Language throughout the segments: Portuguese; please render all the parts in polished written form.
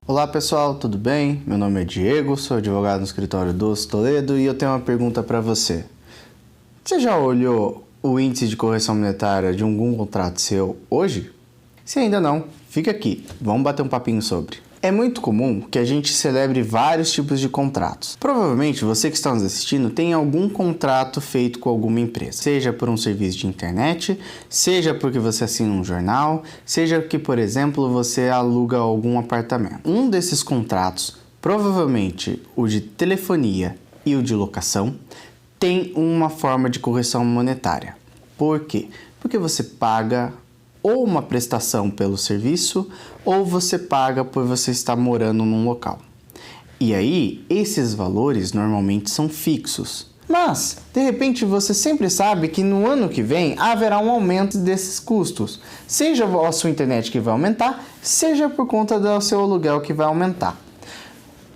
Olá pessoal, tudo bem? Meu nome é Diego, sou advogado no escritório Doce Toledo e eu tenho uma pergunta para você. Você já olhou o índice de correção monetária de algum contrato seu hoje? Se ainda não, fica aqui, vamos bater um papinho sobre. É muito comum que a gente celebre vários tipos de contratos. Provavelmente você que está nos assistindo tem algum contrato feito com alguma empresa, seja por um serviço de internet, seja porque você assina um jornal, seja que, por exemplo, você aluga algum apartamento. Um desses contratos, provavelmente o de telefonia e o de locação, tem uma forma de correção monetária. Por quê? Porque você paga ou uma prestação pelo serviço, ou você paga por você estar morando num local. E aí, esses valores normalmente são fixos. Mas, de repente, você sempre sabe que no ano que vem haverá um aumento desses custos. Seja a sua internet que vai aumentar, seja por conta do seu aluguel que vai aumentar.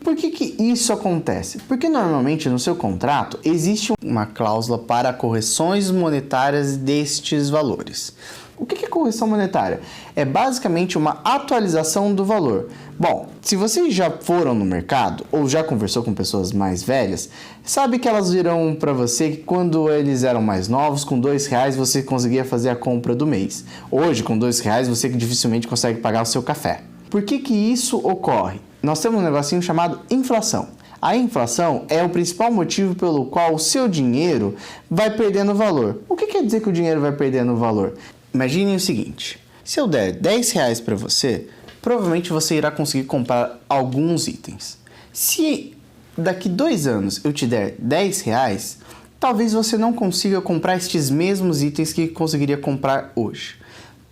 Por que isso acontece? Porque normalmente no seu contrato existe uma cláusula para correções monetárias destes valores. O que é correção monetária? É basicamente uma atualização do valor. Bom, se vocês já foram no mercado ou já conversou com pessoas mais velhas, sabe que elas dirão para você que quando eles eram mais novos, com R$2 você conseguia fazer a compra do mês. Hoje, com R$2 você dificilmente consegue pagar o seu café. Por que isso ocorre? Nós temos um negocinho chamado inflação. A inflação é o principal motivo pelo qual o seu dinheiro vai perdendo valor. O que quer dizer que o dinheiro vai perdendo valor? Imagine o seguinte, se eu der R$10 para você, provavelmente você irá conseguir comprar alguns itens. Se daqui 2 anos eu te der R$10, talvez você não consiga comprar estes mesmos itens que conseguiria comprar hoje.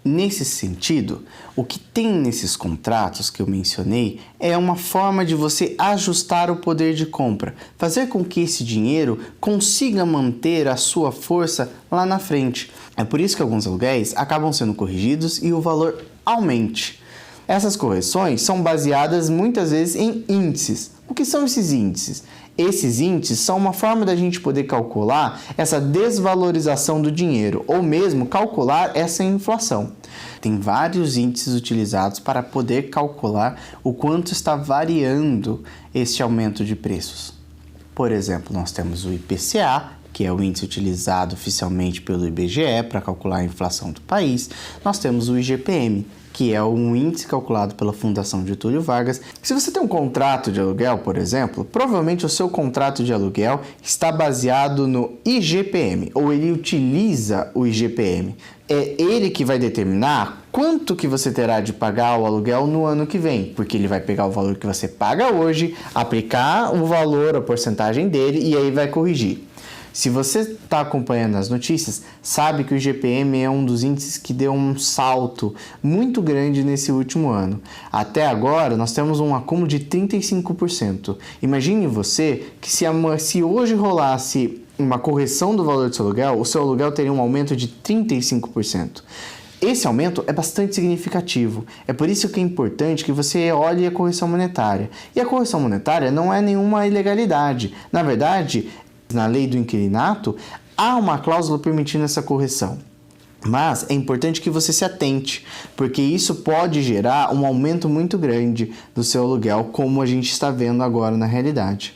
Nesse sentido, o que tem nesses contratos que eu mencionei é uma forma de você ajustar o poder de compra, fazer com que esse dinheiro consiga manter a sua força lá na frente. É por isso que alguns aluguéis acabam sendo corrigidos e o valor aumente. Essas correções são baseadas muitas vezes em índices. O que são esses índices? Esses índices são uma forma da gente poder calcular essa desvalorização do dinheiro ou mesmo calcular essa inflação. Tem vários índices utilizados para poder calcular o quanto está variando este aumento de preços. Por exemplo, nós temos o IPCA, que é o índice utilizado oficialmente pelo IBGE para calcular a inflação do país. Nós temos o IGPM, que é um índice calculado pela Fundação Getúlio Vargas. Se você tem um contrato de aluguel, por exemplo, provavelmente o seu contrato de aluguel está baseado no IGPM, ou ele utiliza o IGPM. É ele que vai determinar quanto que você terá de pagar o aluguel no ano que vem, porque ele vai pegar o valor que você paga hoje, aplicar o valor, a porcentagem dele, e aí vai corrigir. Se você está acompanhando as notícias, sabe que o IGPM é um dos índices que deu um salto muito grande nesse último ano. Até agora, nós temos um acúmulo de 35%. Imagine você que se hoje rolasse uma correção do valor do seu aluguel, o seu aluguel teria um aumento de 35%. Esse aumento é bastante significativo. É por isso que é importante que você olhe a correção monetária. E a correção monetária não é nenhuma ilegalidade. Na verdade, na lei do inquilinato, há uma cláusula permitindo essa correção. Mas é importante que você se atente, porque isso pode gerar um aumento muito grande do seu aluguel, como a gente está vendo agora na realidade.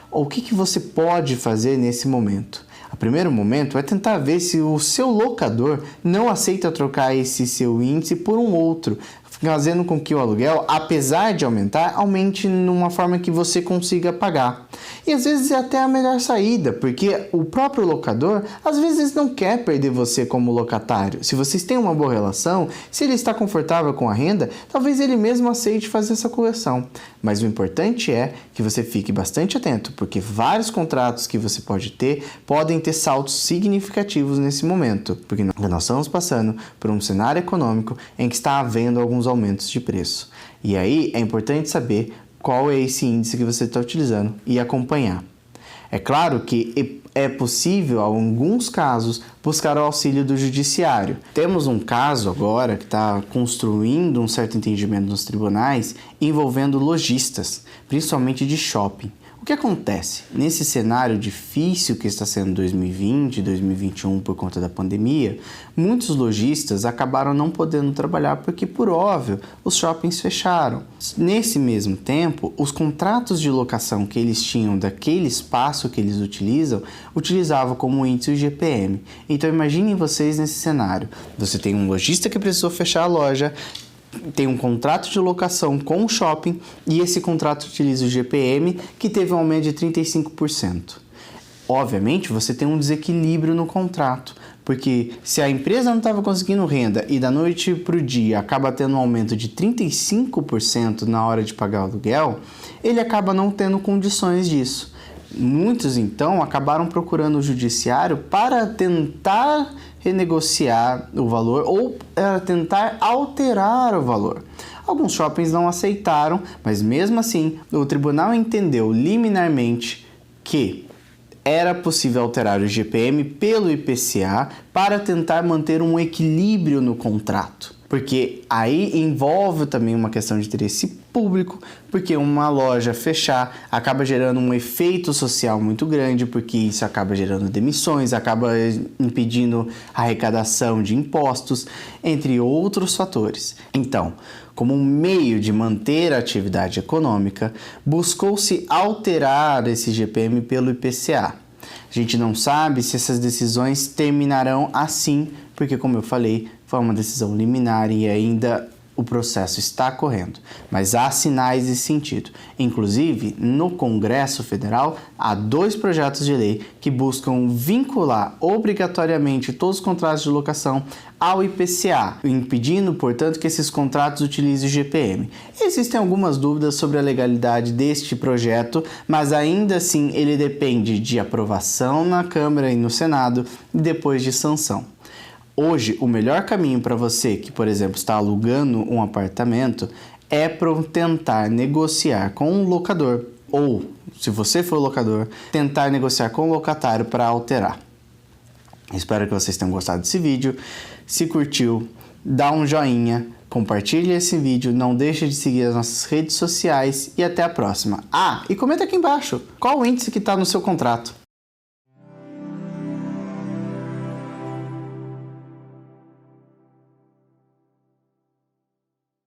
O que você pode fazer nesse momento? O primeiro momento é tentar ver se o seu locador não aceita trocar esse seu índice por um outro, fazendo com que o aluguel, apesar de aumentar, aumente numa forma que você consiga pagar. E às vezes é até a melhor saída, porque o próprio locador às vezes não quer perder você como locatário. Se vocês têm uma boa relação, se ele está confortável com a renda, talvez ele mesmo aceite fazer essa correção. Mas o importante é que você fique bastante atento, porque vários contratos que você pode ter podem ter saltos significativos nesse momento, porque nós estamos passando por um cenário econômico em que está havendo alguns aumentos de preço. E aí é importante saber qual é esse índice que você está utilizando e acompanhar. É claro que é possível, em alguns casos, buscar o auxílio do judiciário. Temos um caso agora que está construindo um certo entendimento nos tribunais envolvendo lojistas, principalmente de shopping. O que acontece? Nesse cenário difícil que está sendo 2020 e 2021 por conta da pandemia, muitos lojistas acabaram não podendo trabalhar porque, por óbvio, os shoppings fecharam. Nesse mesmo tempo, os contratos de locação que eles tinham daquele espaço que eles utilizavam como índice o IGPM. Então imaginem vocês nesse cenário. Você tem um lojista que precisou fechar a loja, tem um contrato de locação com o shopping e esse contrato utiliza o GPM, que teve um aumento de 35%. Obviamente, você tem um desequilíbrio no contrato, porque se a empresa não estava conseguindo renda e da noite para o dia acaba tendo um aumento de 35% na hora de pagar o aluguel, ele acaba não tendo condições disso. Muitos, então, acabaram procurando o judiciário para tentar renegociar o valor ou tentar alterar o valor. Alguns shoppings não aceitaram, mas mesmo assim, o tribunal entendeu liminarmente que era possível alterar o IGPM pelo IPCA para tentar manter um equilíbrio no contrato. Porque aí envolve também uma questão de interesse público, porque uma loja fechar acaba gerando um efeito social muito grande, porque isso acaba gerando demissões, acaba impedindo a arrecadação de impostos, entre outros fatores. Então, como um meio de manter a atividade econômica, buscou-se alterar esse IGPM pelo IPCA. A gente não sabe se essas decisões terminarão assim, porque, como eu falei, foi uma decisão liminar e ainda o processo está correndo, mas há sinais nesse sentido. Inclusive, no Congresso Federal, há 2 projetos de lei que buscam vincular obrigatoriamente todos os contratos de locação ao IPCA, impedindo, portanto, que esses contratos utilizem o GPM. Existem algumas dúvidas sobre a legalidade deste projeto, mas ainda assim ele depende de aprovação na Câmara e no Senado e depois de sanção. Hoje, o melhor caminho para você que, por exemplo, está alugando um apartamento é tentar negociar com um locador ou, se você for locador, tentar negociar com o locatário para alterar. Espero que vocês tenham gostado desse vídeo. Se curtiu, dá um joinha, compartilhe esse vídeo, não deixe de seguir as nossas redes sociais e até a próxima. Ah, e comenta aqui embaixo qual o índice que está no seu contrato.